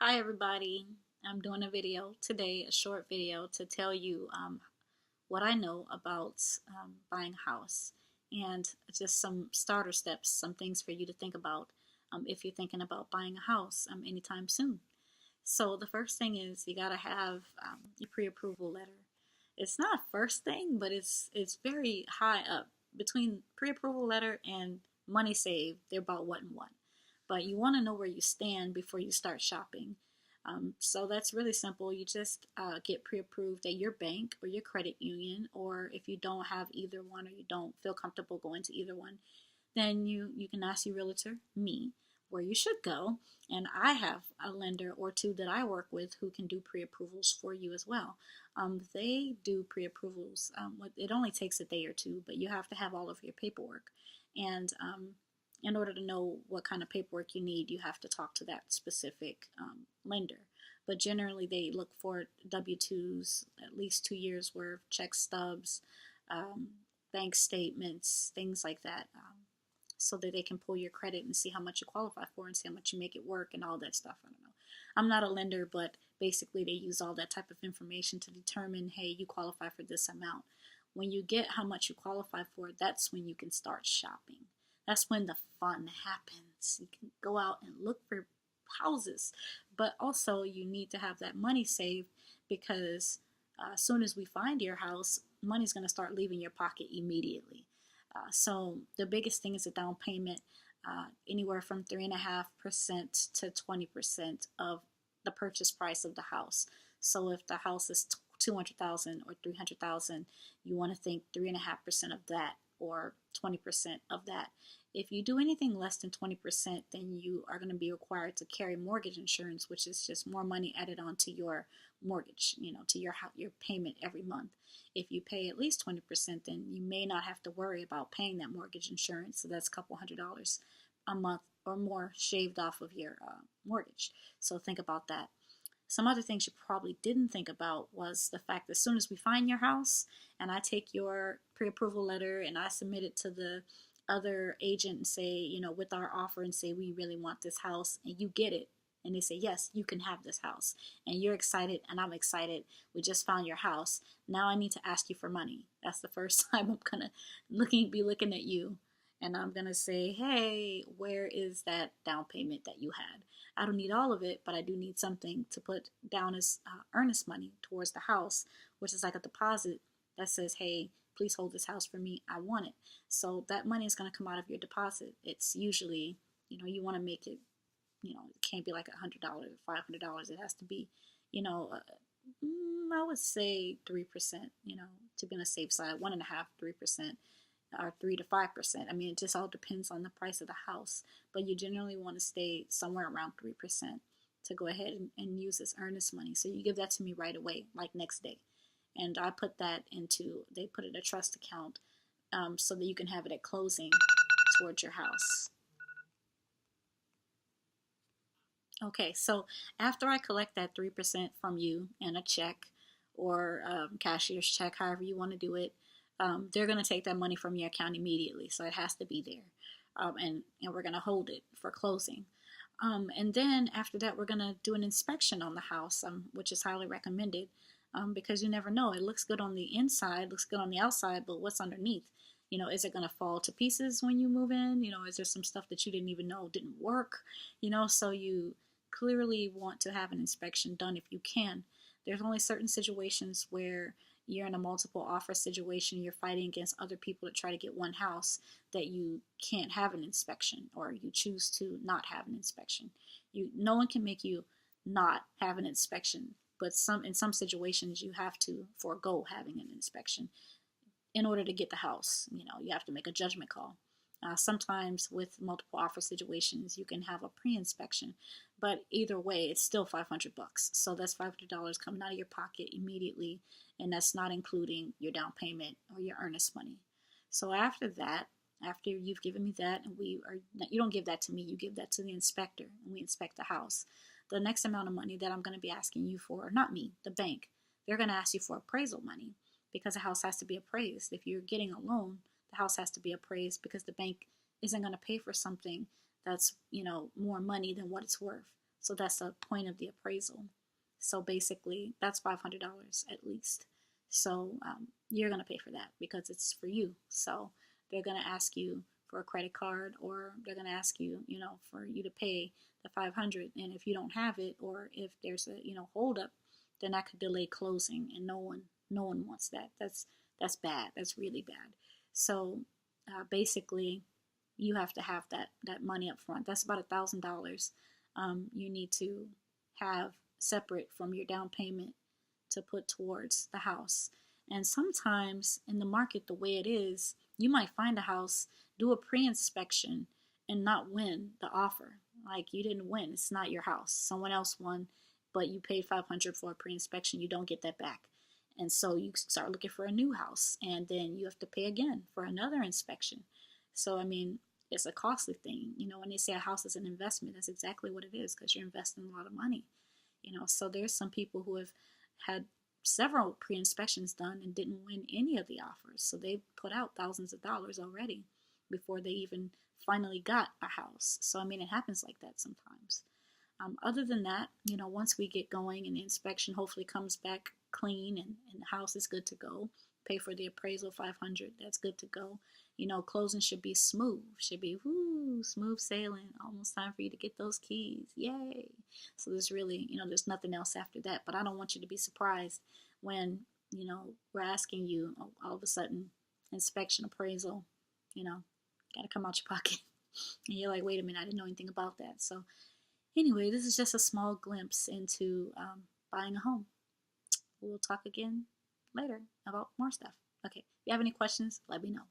Hi everybody, I'm doing a video today, a short video to tell you what I know about buying a house and just some starter steps, some things for you to think about if you're thinking about buying a house anytime soon. So the first thing is you gotta have your pre-approval letter. It's not first thing, but it's very high up between pre-approval letter and money saved. They're about one and one, but you want to know where you stand before you start shopping. So that's really simple. You just get pre-approved at your bank or your credit union, or if you don't have either one or you don't feel comfortable going to either one, then you can ask your realtor, me, where you should go. And I have a lender or two that I work with who can do pre-approvals for you as well. They do pre-approvals. It only takes a day or two, but you have to have all of your paperwork. And in order to know what kind of paperwork you need, you have to talk to that specific lender. But generally, they look for W-2s, at least 2 years worth, check stubs, bank statements, things like that, so that they can pull your credit and see how much you qualify for and see how much you make it work and all that stuff. I don't know. I'm not a lender, but basically they use all that type of information to determine, hey, you qualify for this amount. When you get how much you qualify for, that's when you can start shopping. That's when the fun happens. You can go out and look for houses, but also you need to have that money saved because as soon as we find your house, money's going to start leaving your pocket immediately. So the biggest thing is a down payment, anywhere from 3.5% to 20% of the purchase price of the house. So if the house is 200,000 or 300,000, you want to think 3.5% of that or 20% of that. If you do anything less than 20%, then you are going to be required to carry mortgage insurance, which is just more money added onto your mortgage, to your payment every month. If you pay at least 20%, then you may not have to worry about paying that mortgage insurance. So that's a couple $100 a month or more shaved off of your mortgage. So think about that. Some other things you probably didn't think about was the fact that as soon as we find your house and I take your pre-approval letter and I submit it to the other agent and say, with our offer and say, we really want this house, and you get it. And they say, yes, you can have this house. And you're excited and I'm excited. We just found your house. Now I need to ask you for money. That's the first time I'm going to be looking at you. And I'm going to say, hey, where is that down payment that you had? I don't need all of it, but I do need something to put down as earnest money towards the house, which is like a deposit that says, hey, please hold this house for me. I want it. So that money is going to come out of your deposit. It's usually, you want to make it, it can't be like $100, $500. It has to be, I would say 3%, to be on the safe side, 1.5%, 3%. Or 3 to 5%. I mean, it just all depends on the price of the house, but you generally want to stay somewhere around 3% to go ahead and use this earnest money. So you give that to me right away, like next day. And I put that they put it in a trust account so that you can have it at closing towards your house. Okay, so after I collect that 3% from you in a check or cashier's check, however you want to do it, they're going to take that money from your account immediately. So it has to be there. And we're going to hold it for closing. And then after that, we're going to do an inspection on the house, which is highly recommended because you never know. It looks good on the inside, looks good on the outside, but what's underneath? Is it going to fall to pieces when you move in? Is there some stuff that you didn't even know didn't work? So you clearly want to have an inspection done if you can. There's only certain situations where you're in a multiple offer situation, you're fighting against other people to try to get one house, that you can't have an inspection, or you choose to not have an inspection. No one can make you not have an inspection, but in some situations you have to forego having an inspection in order to get the house. You have to make a judgment call. Sometimes with multiple offer situations, you can have a pre-inspection, but either way, it's still $500. So that's $500 coming out of your pocket immediately, and that's not including your down payment or your earnest money. So after that, after you've given me that, and you don't give that to me, you give that to the inspector, and we inspect the house. The next amount of money that I'm going to be asking you for, not me, the bank, they're going to ask you for appraisal money because the house has to be appraised. If you're getting a loan, the house has to be appraised because the bank isn't going to pay for something that's more money than what it's worth. So that's the point of the appraisal. So basically, that's $500 at least. So you're going to pay for that because it's for you. So they're going to ask you for a credit card, or they're going to ask you, for you to pay the 500. And if you don't have it, or if there's a, hold up, then that could delay closing, and no one wants that. That's bad. That's really bad. So basically, you have to have that money up front. That's about $1,000. You need to have separate from your down payment to put towards the house. And sometimes in the market, the way it is, you might find a house, do a pre-inspection, and not win the offer. Like, you didn't win. It's not your house. Someone else won, but you paid $500 for a pre-inspection. You don't get that back. And so you start looking for a new house, and then you have to pay again for another inspection. So, I mean, it's a costly thing. When they say a house is an investment, that's exactly what it is, because you're investing a lot of money. So there's some people who have had several pre-inspections done and didn't win any of the offers. So they put out thousands of dollars already before they even finally got a house. So, I mean, it happens like that sometimes. Other than that, once we get going and the inspection hopefully comes back clean, and the house is good to go, pay for the appraisal, $500, that's good to go. Closing should be smooth. Should be, woo, smooth sailing. Almost time for you to get those keys. Yay. So there's really, there's nothing else after that. But I don't want you to be surprised when, we're asking you all of a sudden, inspection, appraisal, got to come out your pocket. And you're like, wait a minute, I didn't know anything about that. So anyway, this is just a small glimpse into buying a home. We'll talk again later about more stuff. Okay, if you have any questions, let me know.